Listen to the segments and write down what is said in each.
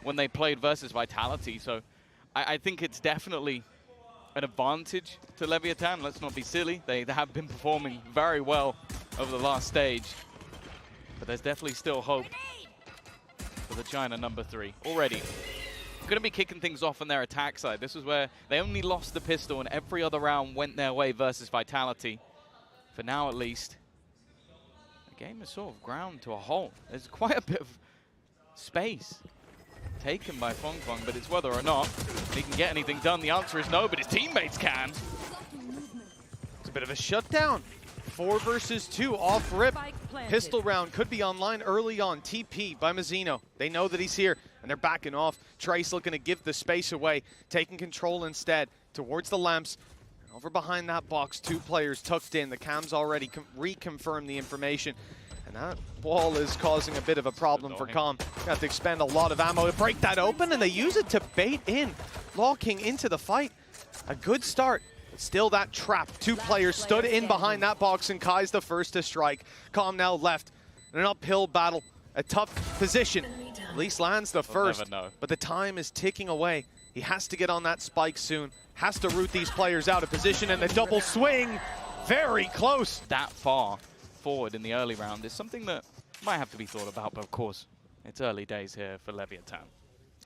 when they played versus Vitality. So I think it's definitely an advantage to Leviathan. Let's not be silly. They have been performing very well over the last stage. But there's definitely still hope for the China number 3 already. Going to be kicking things off on their attack side. This is where they only lost the pistol and every other round went their way versus Vitality. For now, at least, the game is sort of ground to a halt. There's quite a bit of space taken by Fong Fong, but it's whether or not he can get anything done. The answer is no, but his teammates can. It's a bit of a shutdown. 4 versus 2 off rip. Pistol round could be online early on. TP by Mazzino. They know that he's here, and they're backing off. Trace looking to give the space away, taking control instead towards the lamps. And over behind that box, 2 players tucked in. The cams already reconfirmed the information. And that wall is causing a bit of a problem for Com. Got to expend a lot of ammo to break that open, and they use it to bait in. Locking into the fight. A good start. Still that trap. 2 players stood in behind that box, and Kai's the first to strike. Com now left. An uphill battle. A tough position. At least lands the first. But the time is ticking away. He has to get on that spike soon. Has to root these players out of position, and the double swing. Very close. That far forward in the early round is something that might have to be thought about, but of course, it's early days here for Leviathan.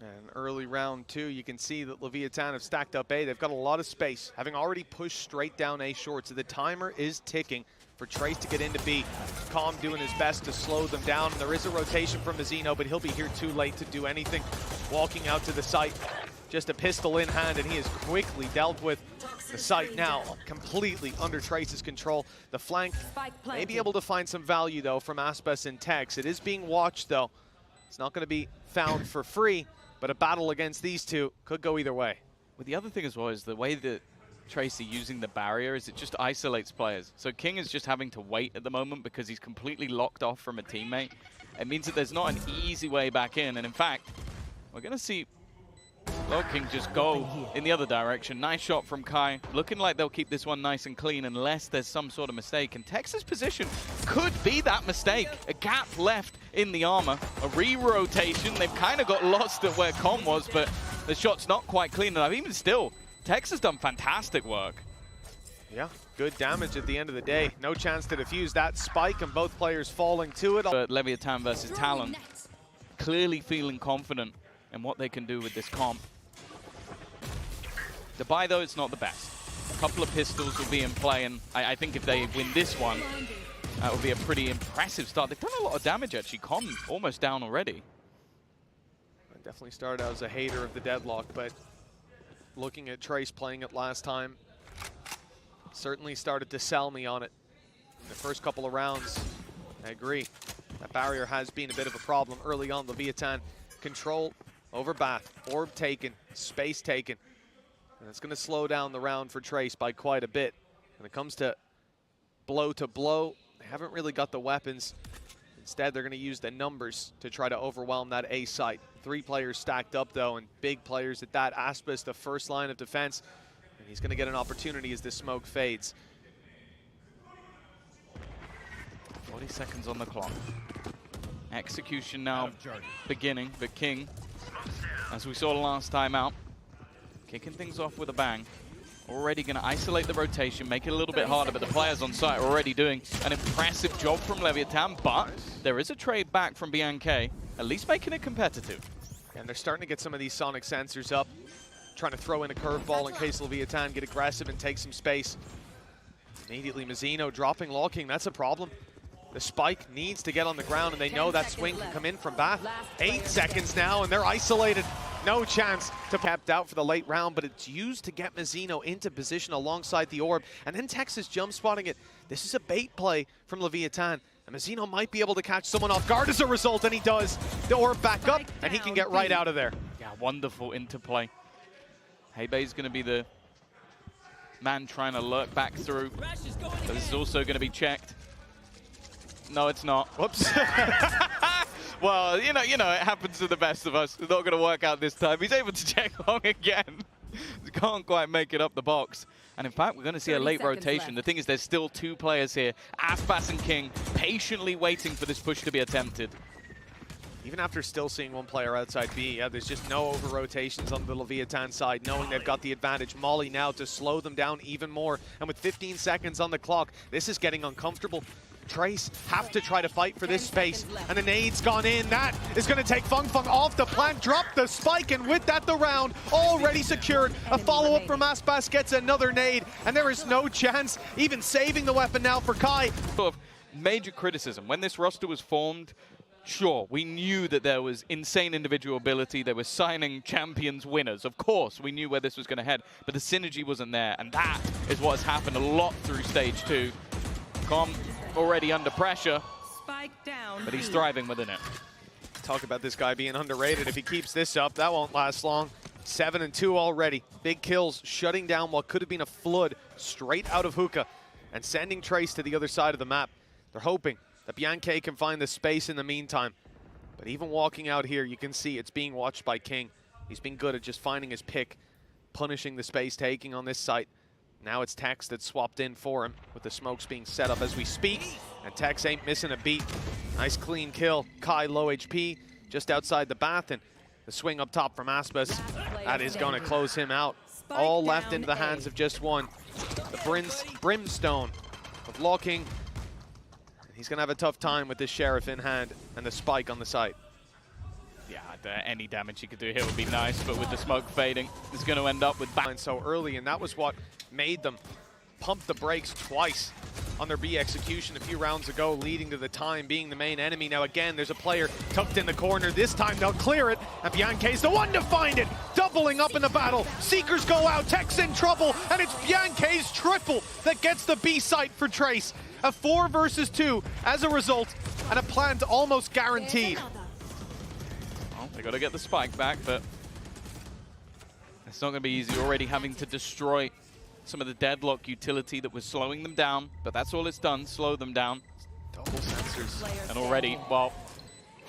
And early round 2, you can see that Leviathan have stacked up A. They've got a lot of space, having already pushed straight down A short. So the timer is ticking for Trace to get into B. Com doing his best to slow them down. There is a rotation from Mazzino, but he'll be here too late to do anything. Walking out to the site, just a pistol in hand, and he is quickly dealt with. The site now completely under Trace's control. The flank may be able to find some value, though, from Aspas and Tex. It is being watched, though. It's not going to be found for free. But a battle against these 2 could go either way. Well, the other thing as well is the way that Tracy using the barrier is it just isolates players. So King is just having to wait at the moment because he's completely locked off from a teammate. It means that there's not an easy way back in. And in fact, we're going to see Lord King just go in the other direction. Nice shot from Kai. Looking like they'll keep this one nice and clean unless there's some sort of mistake. And Texas' position could be that mistake. A gap left in the armor. A re-rotation. They've kind of got lost at where Com was, but the shot's not quite clean enough. Even still, Tex has done fantastic work. Yeah, good damage at the end of the day. No chance to defuse that spike, and both players falling to it. Leviathan versus Talon. Clearly feeling confident in what they can do with this comp. The buy, though, it's not the best. A couple of pistols will be in play, and I think if they win this one, that would be a pretty impressive start. They've done a lot of damage, actually. Com almost down already. I definitely started out as a hater of the deadlock, but looking at Trace playing it last time, certainly started to sell me on it. In the first couple of rounds, I agree. That barrier has been a bit of a problem early on. Leviathan control over Bath, orb taken, space taken. And it's going to slow down the round for Trace by quite a bit. When it comes to blow, they haven't really got the weapons. Instead, they're going to use the numbers to try to overwhelm that A site. 3 players stacked up, though, and big players at that. Aspas, the first line of defense, and he's going to get an opportunity as this smoke fades. 40 seconds on the clock. Execution now beginning, but King, as we saw last time out, kicking things off with a bang. Already going to isolate the rotation, make it a little bit harder, but the players on site are already doing an impressive job from Leviathan, but there is a trade back from BNK, at least making it competitive. And they're starting to get some of these sonic sensors up, trying to throw in a curveball in case Leviathan get aggressive and take some space. Immediately Mazzino dropping Locking, that's a problem. The spike needs to get on the ground, and they know that swing can come in from Bath. 8 seconds now, and they're isolated. No chance to kept out for the late round, but it's used to get Mazzino into position alongside the orb. And then Texas jump spotting it. This is a bait play from Leviathan. And Mazzino might be able to catch someone off guard as a result, and he does. The orb back up, and he can get right out of there. Yeah, wonderful interplay. Heibei's going to be the man trying to lurk back through. But this is also going to be checked. No, it's not. Whoops. Well, you know, it happens to the best of us. It's not going to work out this time. He's able to check long again. Can't quite make it up the box. And in fact, we're going to see a late rotation. The thing is, there's still 2 players here, Aspas and King, patiently waiting for this push to be attempted. Even after still seeing one player outside B, yeah, there's just no over-rotations on the Leviathan side, knowing they've got the advantage. Molly now to slow them down even more. And with 15 seconds on the clock, this is getting uncomfortable. Trace have to try to fight for this space. And the nade's gone in. That is going to take Fung Fung off the plant, drop the spike, and with that, the round already secured. A follow-up from Aspas gets another nade, and there is no chance even saving the weapon now for Kai. Sort of major criticism. When this roster was formed, sure, we knew that there was insane individual ability. They were signing champions winners. Of course, we knew where this was going to head, but the synergy wasn't there, and that is what has happened a lot through stage 2. Com already under pressure, but he's thriving within it. Talk about this guy being underrated. If he keeps this up, that won't last long. 7-2 already. Big kills, shutting down what could have been a flood straight out of Hookah and sending Trace to the other side of the map. They're hoping that Bianca can find the space in the meantime. But even walking out here, you can see it's being watched by King. He's been good at just finding his pick, punishing the space taking on this site. Now it's Tex that's swapped in for him, with the smokes being set up as we speak. And Tex ain't missing a beat. Nice clean kill. Kai low HP, just outside the bath, and the swing up top from Aspas. That is going to close him out. All left into the hands of just one. The Brimstone of Locking. He's going to have a tough time with this Sheriff in hand and the spike on the site. Yeah, any damage he could do here would be nice, but with the smoke fading, he's going to end up with back. So early, and that was what made them pump the brakes twice on their B execution a few rounds ago, leading to the time being the main enemy. Now again, there's a player tucked in the corner. This time they'll clear it, and Bianca's the one to find it. Doubling up in the battle. Seekers go out, Tex in trouble, and it's Bianca's triple that gets the B site for Trace. A 4 versus 2 as a result, and a plant almost guaranteed. Well, they got to get the spike back, but it's not going to be easy. Already having to destroy some of the deadlock utility that was slowing them down, but that's all it's done, slow them down. Double sensors. And already, well,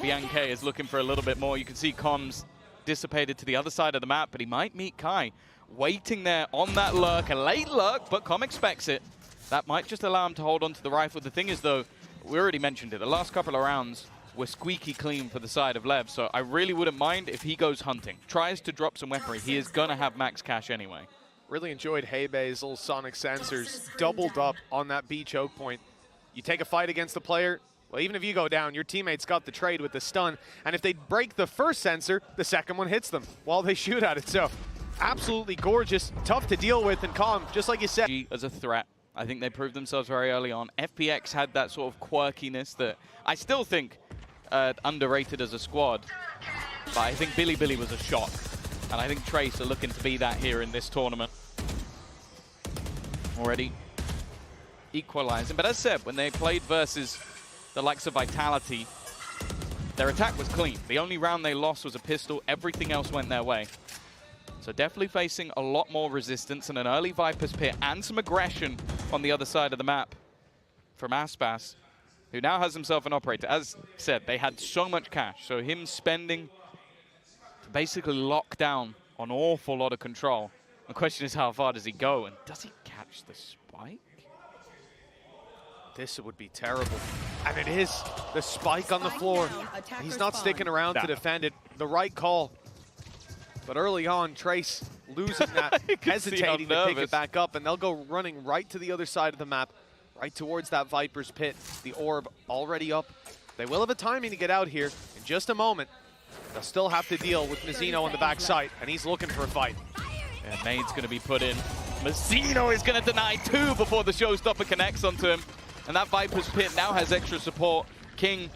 Bianca is looking for a little bit more. You can see Comms dissipated to the other side of the map, but he might meet Kai. Waiting there on that lurk, a late lurk, but Com expects it. That might just allow him to hold on to the rifle. The thing is, though, we already mentioned it, the last couple of rounds were squeaky clean for the side of LEV, so I really wouldn't mind if he goes hunting. Tries to drop some weaponry. He is going to have max cash anyway. Really enjoyed Heibei's little sonic sensors doubled up on that B choke point. You take a fight against the player, well, even if you go down, your teammates got the trade with the stun, and if they break the first sensor, the second one hits them while they shoot at it. So absolutely gorgeous, tough to deal with, and calm, just like you said. As a threat. I think they proved themselves very early on. FPX had that sort of quirkiness that I still think underrated as a squad. But I think Billy Billy was a shock. And I think Trace are looking to be that here in this tournament. Already equalizing. But as said, when they played versus the likes of Vitality, their attack was clean. The only round they lost was a pistol. Everything else went their way. So definitely facing a lot more resistance and an early Viper's Pit and some aggression on the other side of the map from Aspas, who now has himself an operator. As said, they had so much cash, so him spending to basically lock down an awful lot of control. The question is, how far does he go, and does he catch the spike? This would be terrible. And it is the spike on the floor. He's not sticking around to defend it. The right call. But early on, Trace losing that, hesitating to pick it back up, and they'll go running right to the other side of the map, right towards that Viper's Pit. The orb already up. They will have a timing to get out here in just a moment. They'll still have to deal with Mizzino on the backside, and he's looking for a fight. And nade's going to be put in. Mizzino is going to deny 2 before the showstopper connects onto him. And that Viper's Pit now has extra support. King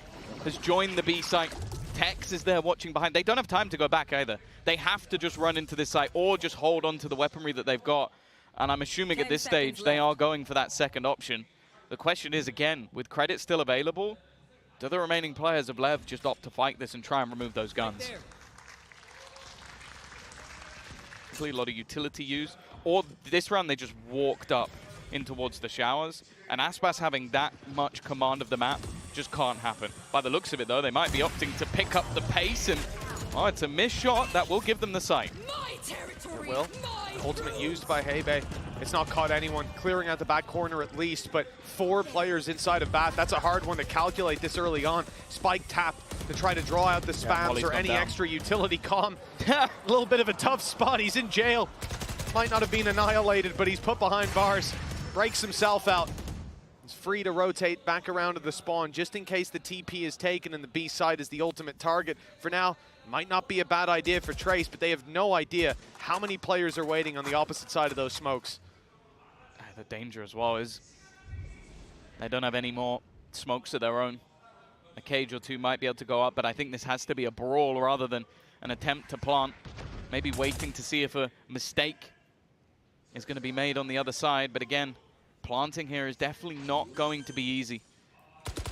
has joined the B site. Tex is there watching behind. They don't have time to go back either. They have to just run into this site or just hold on to the weaponry that they've got. And I'm assuming at this stage they are going for that second option. The question is, again, with credit still available, do the remaining players of LEV just opt to fight this and try and remove those guns? A lot of utility use. Or this round they just walked up in towards the showers. And Aspas having that much command of the map just can't happen. By the looks of it, though, they might be opting to pick up the pace, and oh, it's a missed shot that will give them the site. It will. Ultimate used by Heibei. It's not caught anyone. Clearing out the back corner at least, but 4 players inside of Bat. That's a hard one to calculate this early on. Spike tap to try to draw out the spams or any extra utility comm. A little bit of a tough spot. He's in jail. Might not have been annihilated, but he's put behind bars. Breaks himself out. He's free to rotate back around to the spawn just in case the TP is taken and the B side is the ultimate target. For now, might not be a bad idea for Trace, but they have no idea how many players are waiting on the opposite side of those smokes. The danger as well is they don't have any more smokes of their own. A cage or two might be able to go up, but I think this has to be a brawl rather than an attempt to plant. Maybe waiting to see if a mistake is going to be made on the other side. But again, planting here is definitely not going to be easy,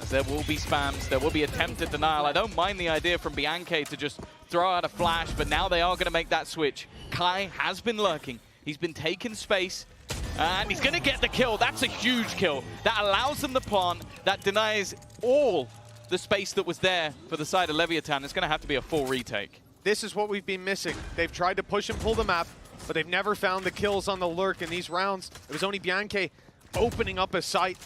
as there will be spams, there will be attempted denial. I don't mind the idea from Bianchi to just throw out a flash, but now they are going to make that switch. Kai has been lurking. He's been taking space. And he's going to get the kill. That's a huge kill. That allows them to plant. That denies all the space that was there for the side of Leviathan. It's going to have to be a full retake. This is what we've been missing. They've tried to push and pull the map, but they've never found the kills on the lurk in these rounds. It was only Bianchi opening up a site,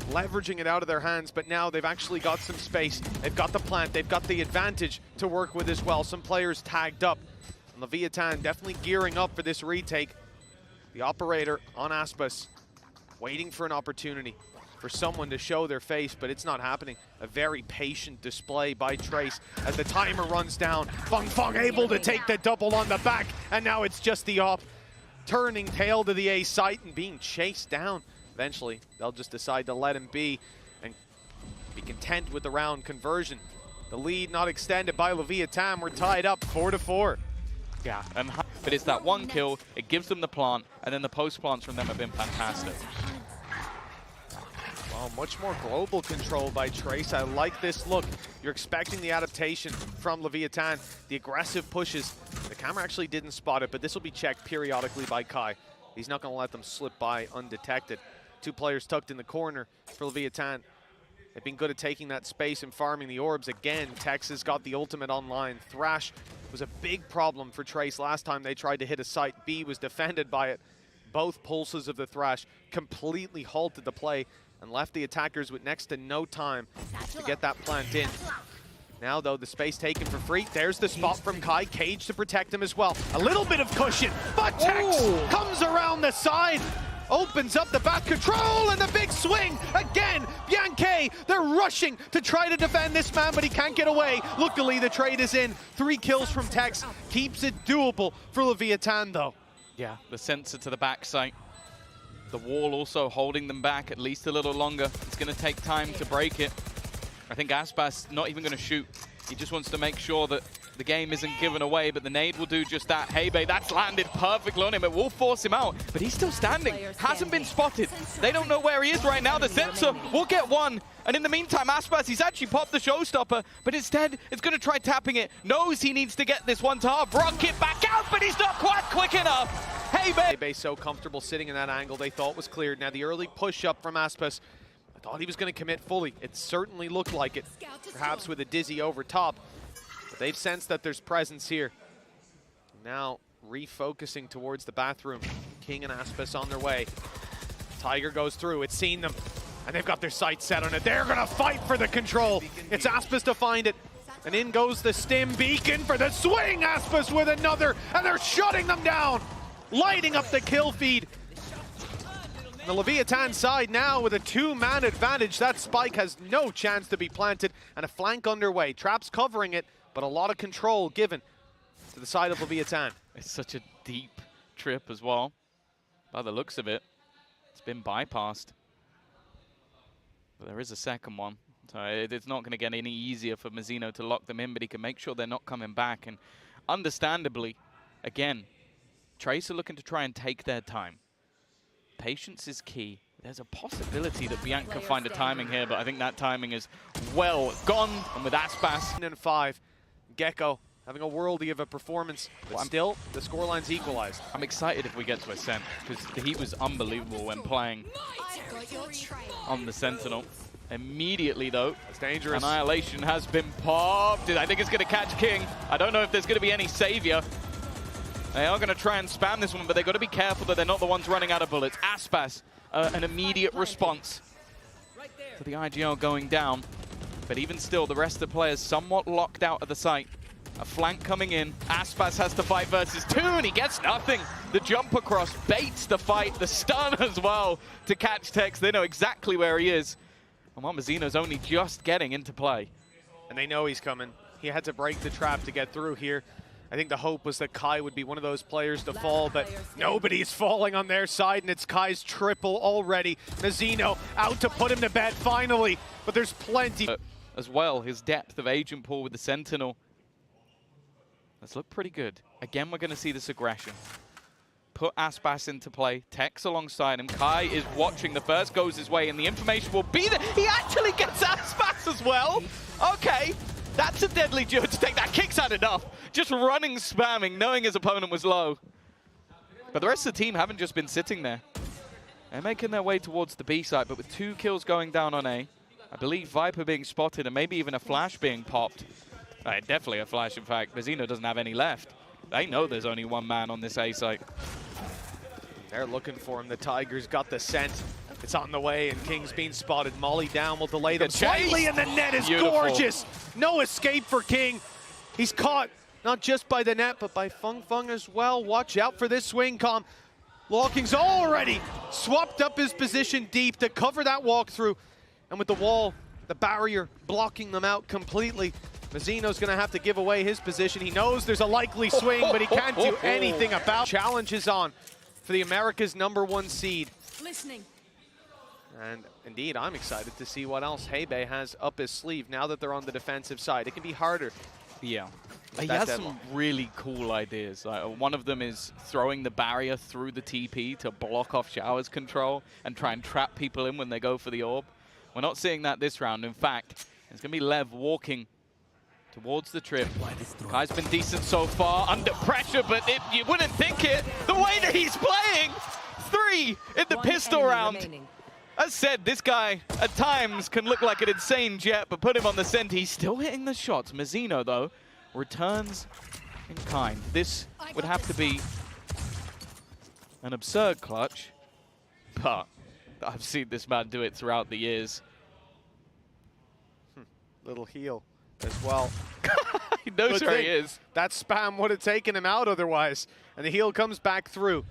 leveraging it out of their hands, but now they've actually got some space. They've got the plant. They've got the advantage to work with as well. Some players tagged up. And Leviathan definitely gearing up for this retake. The operator on Aspas, waiting for an opportunity for someone to show their face, but it's not happening. A very patient display by Trace as the timer runs down. Feng able to take the double on the back, and now it's just the op. Turning tail to the A site and being chased down. Eventually, they'll just decide to let him be and be content with the round conversion. The lead not extended by Leviathan. We're tied up 4-4. Yeah, but it's that one kill, it gives them the plant, and then the post-plants from them have been fantastic. Well, much more global control by Trace. I like this look. You're expecting the adaptation from Leviathan, the aggressive pushes. The camera actually didn't spot it, but this will be checked periodically by Kai. He's not going to let them slip by undetected. 2 players tucked in the corner for Leviathan. They've been good at taking that space and farming the orbs. Again, Texas got the ultimate online. Thrash was a big problem for Trace last time they tried to hit a site. B was defended by it. Both pulses of the Thrash completely halted the play and left the attackers with next to no time to get that plant in. Now, though, the space taken for free. There's the spot from Kai. Cage to protect him as well. A little bit of cushion, but Tex comes around the side. Opens up the back control and the big swing again. Bianchi, they're rushing to try to defend this man, but he can't get away. Luckily, the trade is in. 3 kills from Tex keeps it doable for Leviathan, though. Yeah, the sensor to the back site. The wall also holding them back at least a little longer. It's going to take time to break it. I think Aspas not even going to shoot. He just wants to make sure that the game isn't given away, but the nade will do just that. Hebe, that's landed perfectly on him. It will force him out, but he's still standing. Hasn't been spotted. They don't know where he is right now. The sensor will get one. And in the meantime, Aspas, he's actually popped the showstopper, but instead, it's going to try tapping it. Knows he needs to get this one to half. Rocket back out, but he's not quite quick enough. Hebe so comfortable sitting in that angle they thought was cleared. Now the early push-up from Aspas, I thought he was going to commit fully. It certainly looked like it, perhaps with a dizzy over top. But they've sensed that there's presence here. Now refocusing towards the bathroom. King and Aspas on their way. Tiger goes through, it's seen them, and they've got their sights set on it. They're going to fight for the control. It's Aspas to find it. And in goes the stim beacon for the swing. Aspas with another, and they're shutting them down. Lighting up the kill feed. The Leviathan side now with a 2-man advantage. That spike has no chance to be planted, and a flank underway. Traps covering it, but a lot of control given to the side of Leviathan. It's such a deep trip as well. By the looks of it, it's been bypassed. But there is a second one. So it's not going to get any easier for Mazzino to lock them in, but he can make sure they're not coming back. And understandably, again, Trace are looking to try and take their time. Patience is key. There's a possibility that Bianchi can find a timing here, but I think that timing is well gone. And with Aspas. And 5, Gecko having a worldie of a performance, but still, the scoreline's equalized. I'm excited if we get to Ascent, because the heat was unbelievable when playing on the Sentinel. Immediately, though, that's dangerous. Annihilation has been popped. I think it's going to catch King. I don't know if there's going to be any savior. They are going to try and spam this one, but they've got to be careful that they're not the ones running out of bullets. Aspas, an immediate response to the IGL going down. But even still, the rest of the players somewhat locked out of the site. A flank coming in. Aspas has to fight versus 2, and he gets nothing. The jump across baits the fight, the stun as well to catch Tex. They know exactly where he is. And Mazzino's only just getting into play. And they know he's coming. He had to break the trap to get through here. I think the hope was that Kai would be one of those players to fall, but nobody's falling on their side, and it's Kai's triple already. Mazzino out to put him to bed finally, but there's plenty. As well, his depth of agent pool with the Sentinel. Let's look pretty good. Again, we're going to see this aggression. Put Aspas into play. Tex alongside him. Kai is watching. The first goes his way, and the information will be there. He actually gets Aspas as well. Okay, that's a deadly judge to take. That kicks out enough. Just running, spamming, knowing his opponent was low. But the rest of the team haven't just been sitting there. They're making their way towards the B side, but with 2 kills going down on A, I believe Viper being spotted and maybe even a flash being popped. Definitely a flash, in fact. Mazzino doesn't have any left. They know there's only 1 man on this A site. They're looking for him. The Tigers got the scent. It's on the way, and King's being spotted. Molly down will delay them slightly, and the net is gorgeous. No escape for King. He's caught not just by the net, but by Fung Fung as well. Watch out for this swing, Com. Lawking's already swapped up his position deep to cover that walkthrough. And with the wall, the barrier blocking them out completely, Mazzino's going to have to give away his position. He knows there's a likely swing, but he can't do anything about it. Challenge is on for the America's #1 seed. Listening. And indeed, I'm excited to see what else Hebei has up his sleeve now that they're on the defensive side. It can be harder. Yeah. He has some really cool ideas. One of them is throwing the barrier through the TP to block off Shower's control and try and trap people in when they go for the orb. We're not seeing that this round. In fact, it's going to be LEV walking towards the trip. Kai's been decent so far, under pressure, but you wouldn't think it. The way that he's playing! 3 in the pistol round. Remaining. As said, this guy at times can look like an insane jet, but put him on the center. He's still hitting the shots. Mazzino, though, returns in kind. This would have to be an absurd clutch, but I've seen this man do it throughout the years. Little heal as well. He knows where he is. That spam would have taken him out otherwise. And the heal comes back through.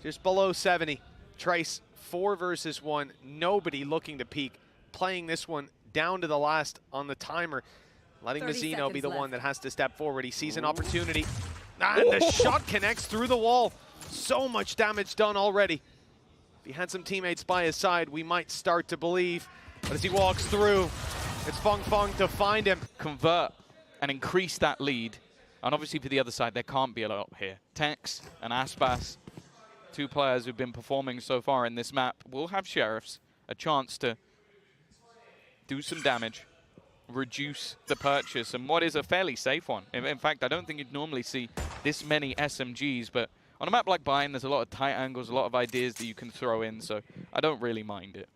Just below 70. Trace, 4 versus 1. Nobody looking to peek. Playing this one down to the last on the timer. Letting Mazzino be the one that has to step forward. He sees an opportunity. And the shot connects through the wall. So much damage done already. If he had some teammates by his side, we might start to believe. But as he walks through, it's Fung Fung to find him. Convert and increase that lead. And obviously for the other side, there can't be a lot here. Tex and Aspas, 2 players who've been performing so far in this map, will have Sheriffs a chance to do some damage, reduce the purchase, and what is a fairly safe one. In fact, I don't think you'd normally see this many SMGs, but on a map like Bayern, there's a lot of tight angles, a lot of ideas that you can throw in, so I don't really mind it.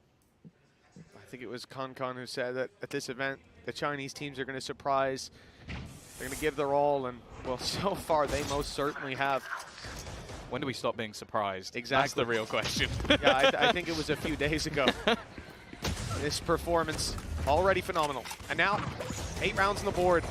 I think it was Concon who said that at this event, the Chinese teams are going to surprise. They're going to give their all, and, well, so far they most certainly have. When do we stop being surprised? Exactly. That's the real question. Yeah, I think it was a few days ago. This performance, already phenomenal. And now, 8 rounds on the board,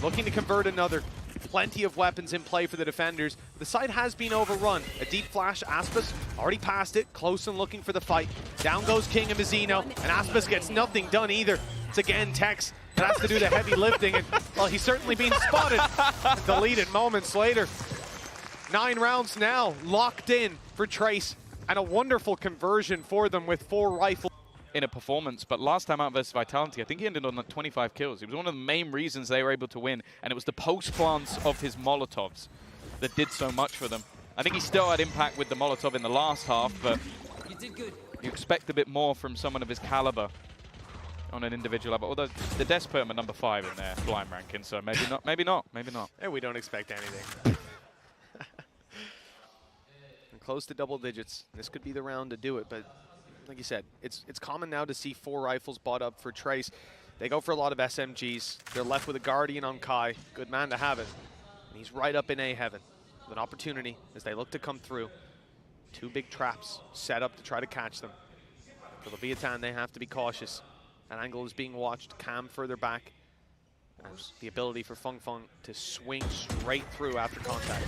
looking to convert another. Plenty of weapons in play for the defenders. The side has been overrun. A deep flash, Aspas already passed it, close and looking for the fight. Down goes King and Mazzino, and Aspas gets nothing done either. It's again Tex that has to do the heavy lifting, and, well, he's certainly being spotted. Deleted moments later. 9 rounds now, locked in for Trace, and a wonderful conversion for them with 4 rifles. In a performance, but last time out versus Vitality, I think he ended on 25 kills. It was one of the main reasons they were able to win, and it was the post-plants of his Molotovs that did so much for them. I think he still had impact with the Molotov in the last half, but you expect a bit more from someone of his caliber on an individual level. Although the Des put him at number 5 in their blind ranking, so maybe not, maybe not, maybe not. And we don't expect anything. Close to double digits. This could be the round to do it, but like you said, it's common now to see 4 rifles bought up for Trace. They go for a lot of SMGs. They're left with a Guardian on Kai. Good man to have it. And he's right up in A heaven. with an opportunity as they look to come through. Two big traps set up to try to catch them. For Leviathan, they have to be cautious. That angle is being watched. Cam further back. And the ability for Fung Fung to swing straight through after contact.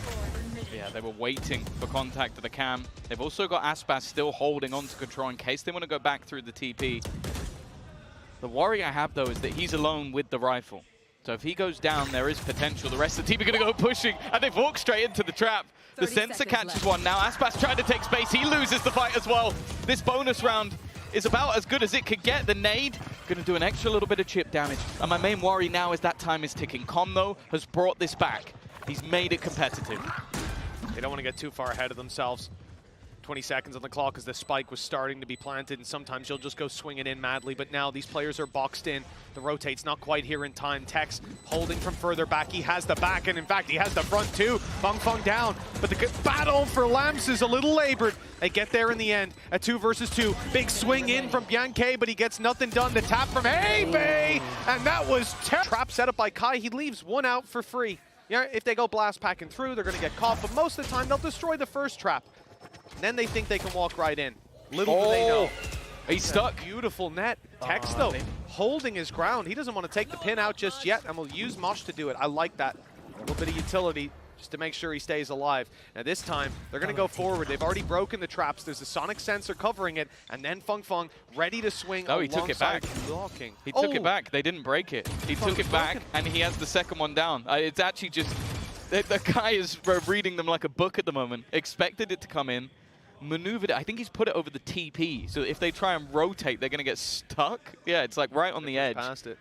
Yeah, they were waiting for contact to the cam. They've also got Aspas still holding on to control in case they want to go back through the TP. The worry I have, though, is that he's alone with the rifle. So if he goes down, there is potential. The rest of the team are going to go pushing, and they've walked straight into the trap. The sensor catches one now. Aspas trying to take space. He loses the fight as well. This bonus round is about as good as it could get. The nade going to do an extra little bit of chip damage. And my main worry now is that time is ticking. Com, though, has brought this back. He's made it competitive. They don't want to get too far ahead of themselves. 20 seconds on the clock as the spike was starting to be planted, and sometimes you'll just go swinging in madly, but now these players are boxed in. The rotate's not quite here in time. Tex holding from further back. He has the back, and in fact, he has the front too. Fung Fung down, but the battle for Lamps is a little labored. They get there in the end. A 2 versus 2. Big swing in from Bianche, but he gets nothing done. The tap from Hebe, and that was trap set up by Kai. He leaves one out for free. Yeah, if they go blast packing through, they're going to get caught, but most of the time, they'll destroy the first trap. And then they think they can walk right in. Little do they know. He's stuck. Beautiful net. Tex, though, holding his ground. He doesn't want to take the pin out just yet, and will use Mosh to do it. I like that. A little bit of utility just to make sure he stays alive. Now this time, they're going to go forward. They've already broken the traps. There's a sonic sensor covering it, and then Fung Fung ready to swing. Oh, he took it back. Blocking. He took it back. They didn't break it. He took it back, and he has the second one down. It's actually just, the guy is reading them like a book at the moment. Expected it to come in. Maneuvered it. I think he's put it over the TP, so if they try and rotate, they're going to get stuck. Yeah, it's like right on the edge. Past it.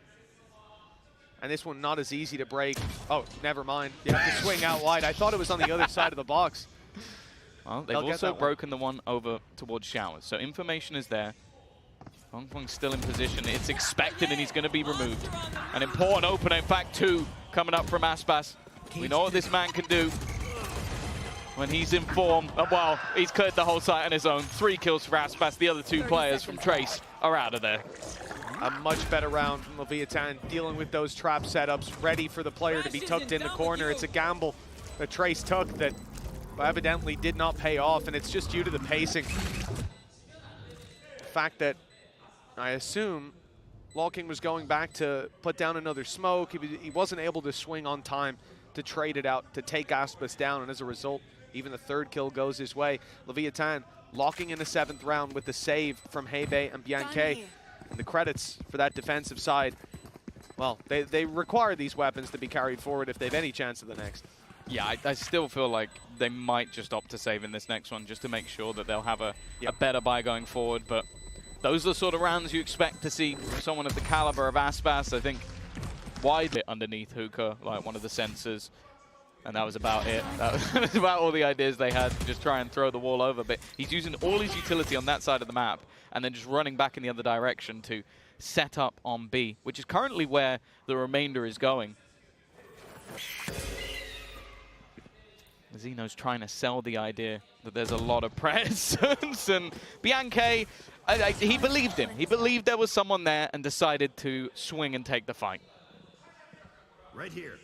And this one not as easy to break. Oh, never mind. You have to swing out wide. I thought it was on the other side of the box. Well, they've also broken the one over towards Showers, so information is there. Fung Fung's still in position. It's expected, and he's going to be removed. An important opener, in fact, 2 coming up from Aspas. We know what this man can do. When he's in form, well, he's cleared the whole site on his own. 3 kills for Aspas. The other 2 players from Trace are out of there. A much better round from Leviathan, dealing with those trap setups, ready for the player to be tucked in the corner. It's a gamble that Trace took that evidently did not pay off, and it's just due to the pacing. The fact that I assume LOLKING was going back to put down another smoke. He wasn't able to swing on time to trade it out, to take Aspas down, and as a result, even the 3rd kill goes his way. Leviathan locking in the 7th round with the save from Hebe and Bianche. And the credits for that defensive side, well, they require these weapons to be carried forward if they have any chance of the next. Yeah, I still feel like they might just opt to save in this next one just to make sure that they'll have a better buy going forward. But those are the sort of rounds you expect to see from someone of the caliber of Aspas. I think wide bit underneath Hookah, like one of the sensors. And that was about it. That was about all the ideas they had to just try and throw the wall over. But he's using all his utility on that side of the map and then just running back in the other direction to set up on B, which is currently where the remainder is going. Zeno's trying to sell the idea that there's a lot of presence. And Bianche, he believed him. He believed there was someone there and decided to swing and take the fight. Right here.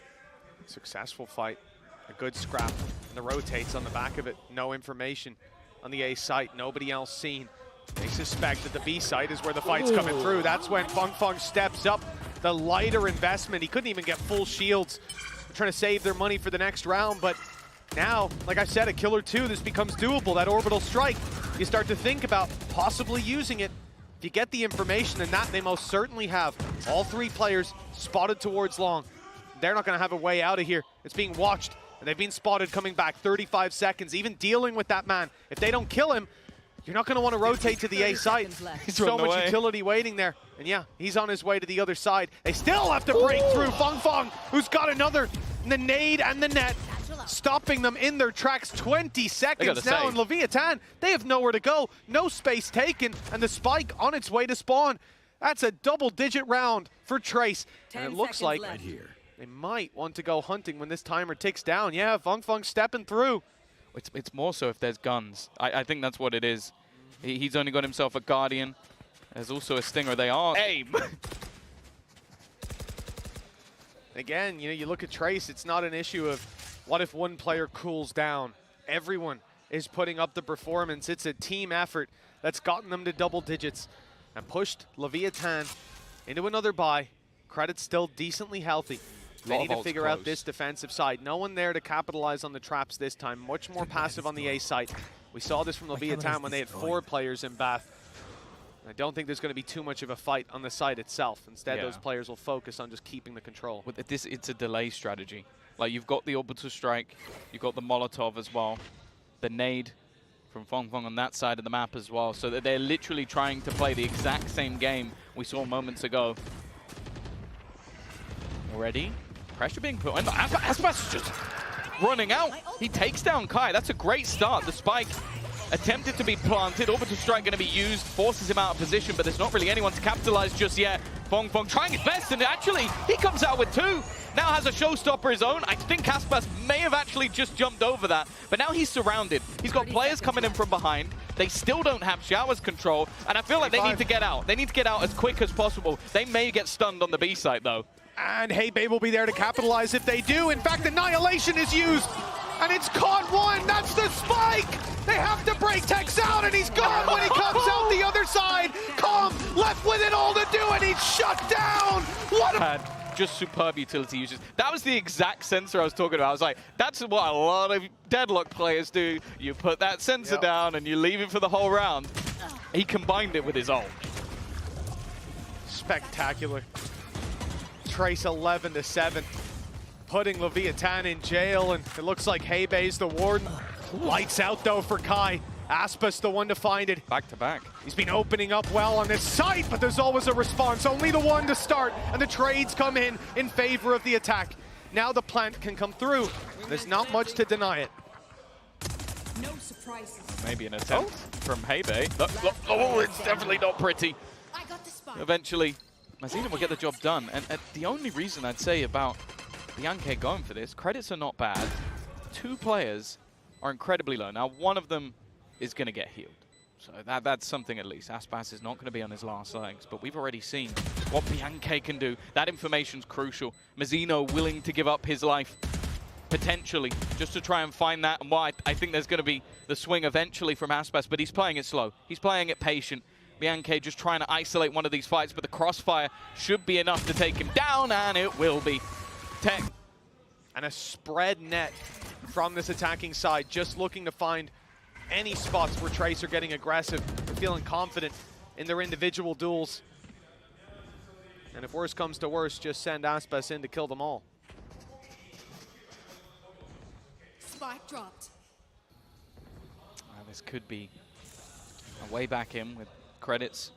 Successful fight, a good scrap, and the rotates on the back of it. No information on the A site, nobody else seen. They suspect that the B site is where the fight's coming through. That's when Fung Fung steps up, the lighter investment. He couldn't even get full shields. They're trying to save their money for the next round, but now, like I said, a kill or 2, this becomes doable. That orbital strike, you start to think about possibly using it. If you get the information, and that they most certainly have. All 3 players spotted towards long. They're not going to have a way out of here. It's being watched, and they've been spotted coming back 35 seconds, even dealing with that man. If they don't kill him, you're not going to want to rotate to the A side. So much utility waiting there. And yeah, he's on his way to the other side. They still have to break through. Fung Fung, who's got another, the nade and the net, stopping them in their tracks. 20 seconds now, and Leviathan, they have nowhere to go. No space taken, and the spike on its way to spawn. That's a double-digit round for Trace. And it looks like right here. They might want to go hunting when this timer ticks down. Yeah, Fung Fung stepping through. It's more so if there's guns. I think that's what it is. He's only got himself a Guardian. There's also a Stinger. They are aim. Again, you know, you look at Trace, it's not an issue of What if one player cools down? Everyone is putting up the performance. It's a team effort that's gotten them to double digits and pushed Leviathan into another bye. Credit's still decently healthy. They need to figure out this defensive side. No one there to capitalize on the traps this time. Much more passive on the A side. We saw this from Leviathan when they had 4 players in Bath. I don't think there's going to be too much of a fight on the side itself. Instead, those players will focus on just keeping the control. With this, it's a delay strategy. Like, you've got the orbital strike, you've got the Molotov as well, the nade from Fong Fong on that side of the map as well, so that they're literally trying to play the exact same game we saw moments ago. Already, pressure being put on. Aspas is just running out. He takes down Kai. That's a great start. The spike attempted to be planted. Orbital strike going to be used, forces him out of position, but there's not really anyone to capitalize just yet. Fong Fong trying his best, and actually, he comes out with 2. Now has a showstopper his own. I think Aspas may have actually just jumped over that, but now he's surrounded. He's got players coming in from behind. They still don't have Shower's control, and I feel like they need to get out. They need to get out as quick as possible. They may get stunned on the B site, though. And Hey will be there to capitalize if they do. In fact, Annihilation is used, and it's caught one. That's the spike. They have to break Tex out, and he's gone when he comes out the other side. Calm left with it all to do, and he's shut down. What a... Just superb utility uses. That was the exact sensor I was talking about. I was like, that's what a lot of Deadlock players do. You put that sensor down, and you leave it for the whole round. He combined it with his ult. Spectacular. Trace 11-7, putting Leviathan in jail, and it looks like Heibay's the warden. Lights out though for Kai. Aspas the one to find it. Back to back. He's been opening up well on this site, but there's always a response. Only the one to start, and the trades come in favor of the attack. Now the plant can come through. There's not much to deny it. No surprises. Maybe an attempt from Heibei. Oh, it's definitely not pretty. I got the spot. Eventually, Mazina will get the job done. And the only reason I'd say about Bianche going for this, credits are not bad. 2 players are incredibly low. Now, one of them is going to get healed. So that's something at least. Aspas is not going to be on his last legs, but we've already seen what Bianche can do. That information's crucial. Mazzino willing to give up his life, potentially, just to try and find that. And why I think there's going to be the swing eventually from Aspas, but he's playing it slow. He's playing it patient. Bianche just trying to isolate one of these fights, but the crossfire should be enough to take him down, and it will be. Tech. And a spread net from this attacking side, just looking to find any spots where Trace are getting aggressive, feeling confident in their individual duels. And if worse comes to worse, just send Aspas in to kill them all. Spike dropped. This could be a way back in with credits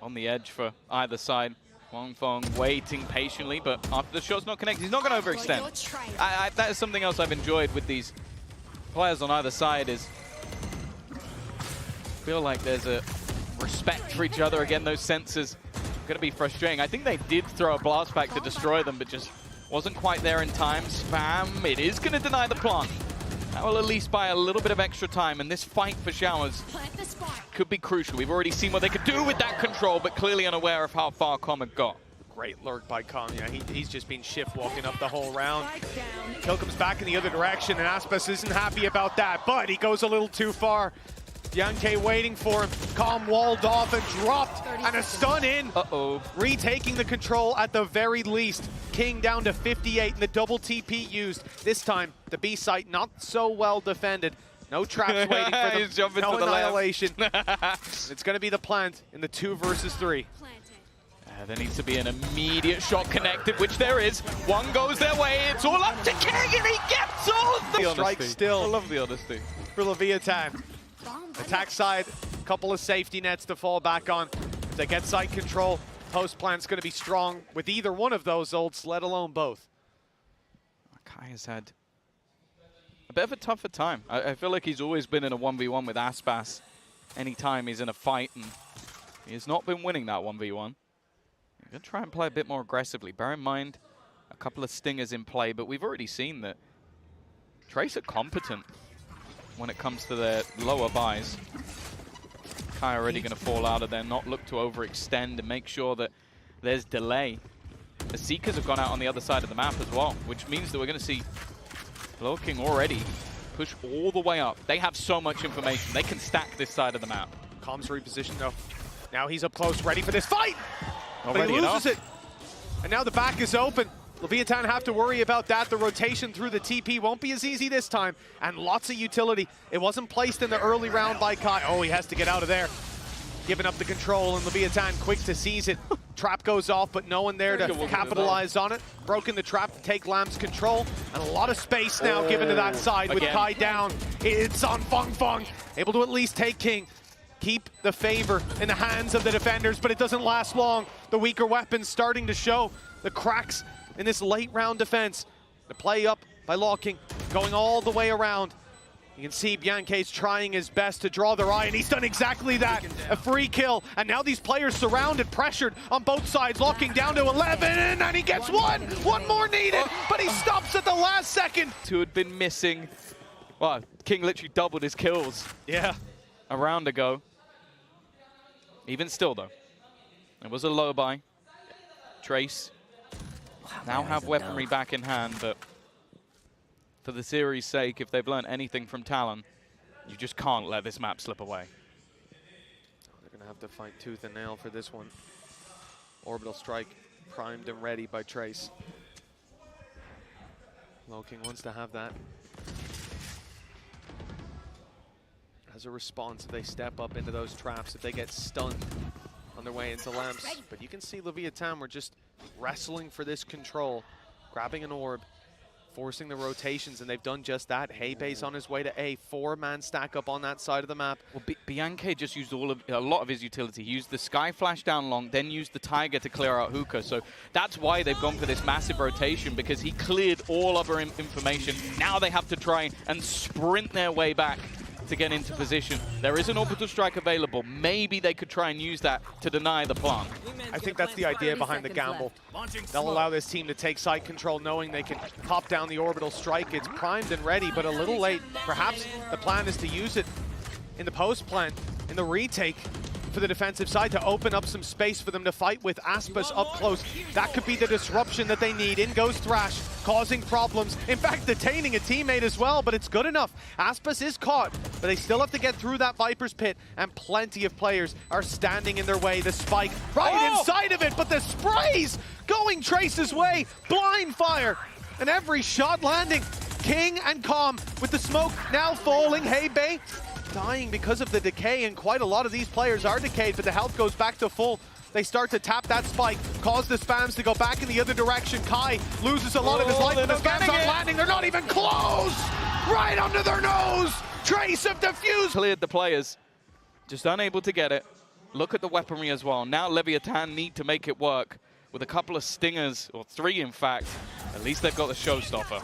on the edge for either side. Fong Fong waiting patiently, but after the shot's not connected, he's not going to overextend. That is something else I've enjoyed with these players on either side, is feel like there's a respect for each other. Again, those sensors are going to be frustrating. I think they did throw a blast back to destroy them, but just wasn't quite there in time. Spam, it is going to deny the plant. That will at least buy a little bit of extra time, and this fight for Showers could be crucial. We've already seen what they could do with that control, but clearly unaware of how far Com had got. Great lurk by Com. Yeah, he's just been shift walking up the whole round. Kill comes back in the other direction, and Aspas isn't happy about that, but he goes a little too far. Bianche waiting for him. Com walled off and dropped, and a stun in. Uh-oh. Retaking the control at the very least. King down to 58, and the double TP used. This time, the B site not so well defended. No traps waiting for them. He's jumping no to the annihilation. It's going to be the plant in the 2 versus 3. There needs to be an immediate shot connected, which there is. One goes their way. It's all up to King, and he gets all the strike still. I love the honesty. For Leviathan. Attack side, couple of safety nets to fall back on. If they get site control, post plant's going to be strong with either one of those ults, let alone both. Kai has had a bit of a tougher time. I feel like he's always been in a 1v1 with Aspas anytime he's in a fight, and he has not been winning that 1v1. You're going to try and play a bit more aggressively. Bear in mind, a couple of stingers in play, but we've already seen that Trace are competent when it comes to their lower buys. Kai already going to fall out of there, not look to overextend and make sure that there's delay. The Seekers have gone out on the other side of the map as well, which means that we're going to see Looking already. Push all the way up. They have so much information. They can stack this side of the map. Com's repositioned though. Now he's up close, ready for this fight. But Already he loses enough. it. And now the back is open. Leviathan have to worry about that. The rotation through the TP won't be as easy this time. And lots of utility. It wasn't placed in the early round by Kai. Oh, he has to get out of there. Giving up the control, and Leviathan quick to seize it. Trap goes off, but no one there to capitalize on it. Broken the trap to take Lamb's control. And a lot of space now given to that side with Kai down. It's on Fung Fung. Able to at least take King. Keep the favor in the hands of the defenders, but it doesn't last long. The weaker weapons starting to show. The cracks in this late round defense. The play up by Locking, going all the way around. You can see Bianche's trying his best to draw their eye, and he's done exactly that. A free kill, and now these players surrounded, pressured on both sides. Locking down to 11, and he gets one. One more needed, but he stops at the last second. Two had been missing. Well, King literally doubled his kills. Yeah. A round ago. Even still, though, it was a low buy. Trace now have weaponry back in hand, but for the series' sake, if they've learned anything from Talon, you just can't let this map slip away. They're going to have to fight tooth and nail for this one. Orbital strike primed and ready by Trace. Lowking wants to have that. As a response, if they step up into those traps, if they get stunned on their way into lamps. But you can see Leviathan were just wrestling for this control, grabbing an orb, forcing the rotations, and they've done just that. Heibei's on his way to A, 4-man stack up on that side of the map. Well, Bianche just used a lot of his utility. He used the Sky Flash down long, then used the Tiger to clear out Hookah. So that's why they've gone for this massive rotation, because he cleared all other information. Now they have to try and sprint their way back to get into position. There is an orbital strike available. Maybe they could try and use that to deny the plant. I think that's the idea behind the gamble. They'll allow this team to take side control knowing they can pop down the orbital strike. It's primed and ready, but a little late. Perhaps the plan is to use it in the post plan, in the retake for the defensive side to open up some space for them to fight with Aspas up close. That could be the disruption that they need. In goes Thrash, causing problems. In fact, detaining a teammate as well, but it's good enough. Aspas is caught, but they still have to get through that Viper's pit, and plenty of players are standing in their way. The spike right inside of it, but the sprays going Trace's way. Blind fire, and every shot landing. King and Com with the smoke now falling. Heibei dying because of the decay, and quite a lot of these players are decayed, but the health goes back to full. They start to tap that spike, cause the spams to go back in the other direction. Kai loses a lot of his life, but the spams aren't landing. They're not even close! Right under their nose! Trace of defuse! Cleared the players, just unable to get it. Look at the weaponry as well. Now Leviathan need to make it work with a couple of stingers, or 3 in fact. At least they've got the showstopper.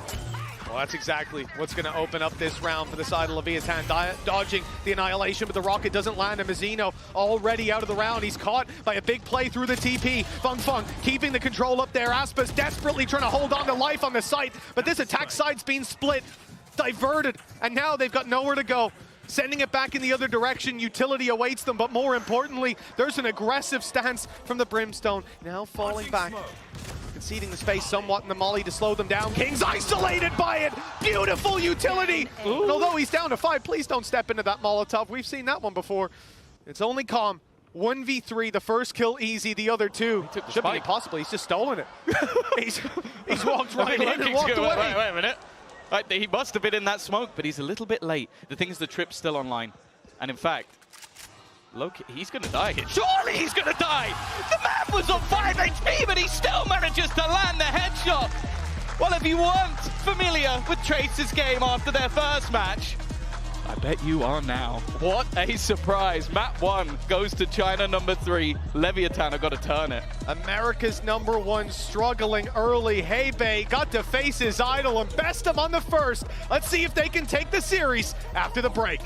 Well, that's exactly what's going to open up this round for the side of Leviathan, dodging the annihilation, but the rocket doesn't land, and Mazzino already out of the round. He's caught by a big play through the TP. Fung Fung keeping the control up there. Aspas desperately trying to hold on to life on the site, but this attack side's being split, diverted, and now they've got nowhere to go. Sending it back in the other direction, utility awaits them, but more importantly, there's an aggressive stance from the Brimstone. Now falling back, conceding the space somewhat in the molly to slow them down. King's isolated by it. Beautiful utility. And although he's down to 5, please don't step into that Molotov. We've seen that one before. It's only Com. 1v3, the first kill easy, the other 2. Should be impossible. He's just stolen it. he's walked right in and walked away. Wait a minute. He must have been in that smoke, but he's a little bit late. The thing is, the trip's still online. And in fact, Loki, he's going to die here. Surely he's going to die! The man was on 5 HP, but he still manages to land the headshot. Well, if you weren't familiar with Trace's game after their first match, I bet you are now. What a surprise. Map 1 goes to China number 3. Leviathan have got to turn it. America's #1 struggling early. Heibei got to face his idol and best him on the first. Let's see if they can take the series after the break.